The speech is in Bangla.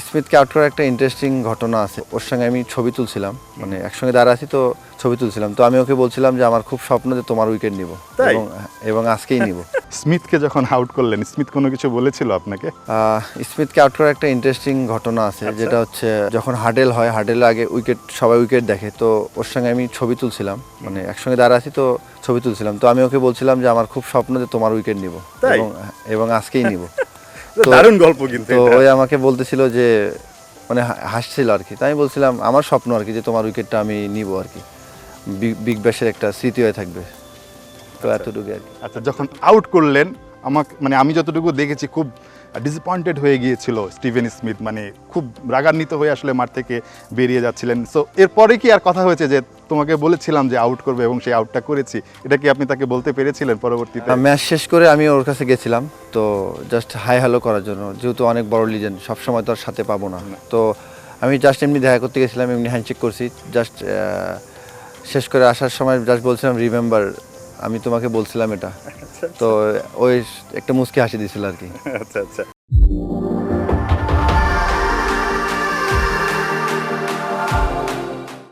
স্মিথকে আউট করার একটা ইন্টারেস্টিং ঘটনা আছে। ওর সঙ্গে আমি ছবি তুলছিলাম, মানে একসঙ্গে দাঁড়া আছি তো ছবি তুলছিলাম। তো আমি ওকে বলছিলাম যে আমার খুব স্বপ্ন যে তোমার উইকেট নিব, তাই? এবং আজকেই নিব। স্মিথকে যখন আউট করলেন, স্মিথ কোনো কিছু বলেছিল আপনাকে? স্মিথকে আউট করার একটা ইন্টারেস্টিং ঘটনা আছে, যেটা হচ্ছে যখন হার্ডেল হয়, হার্ডেলের আগে সবাই উইকেট দেখে। তো ওর সঙ্গে আমি ছবি তুলছিলাম, মানে একসঙ্গে দাঁড়া আছি তো ছবি তুলছিলাম। তো আমি ওকে বলছিলাম যে আমার খুব স্বপ্ন যে তোমার উইকেট নিব, তাই? এবং আজকেই নিব। দারুণ গল্প কিন্তু তো এটা। ওই আমাকে বলতেছিল যে, মানে হাসছিল আর কি। তাই আমি বলছিলাম আমার স্বপ্ন আর কি যে তোমার উইকেটটা আমি নিব আর কি, বিগ ব্যাশের একটা স্মৃতি হয়ে থাকবে। তো এতটুকু আর কি। আচ্ছা, যখন আউট করলেন, মানে আমি যতটুকু দেখেছি খুব ডিসঅ্যাপয়েন্টেড হয়ে গিয়েছিল স্টিভেন স্মিথ, মানে খুব রাগান্বিত হয়ে আসলে মাঠ থেকে বেরিয়ে যাচ্ছিলেন। সো এরপরে কি আর কথা হয়েছে যে তোমাকে বলেছিলাম যে আউট করবে এবং সেই আউটটা করেছি, এটা কি আপনি তাকে বলতে পেরেছিলেন পরবর্তীতে? ম্যাচ শেষ করে আমি ওর কাছে গেছিলাম, তো জাস্ট হাই হ্যালো করার জন্য, যেহেতু অনেক বড় লিজেন্ড, সবসময় তো আর সাথে পাবো না। তো আমি জাস্ট এমনি দেখা করতে গেছিলাম, এমনি হ্যান্ডশেক করছি। জাস্ট শেষ করে আসার সময় জাস্ট বলছিলাম রিমেম্বার, আমি তোমাকে বলছিলাম এটা। তো ওই একটা মুচকি হাসি দিয়েছিল আর কি। আচ্ছা আচ্ছা।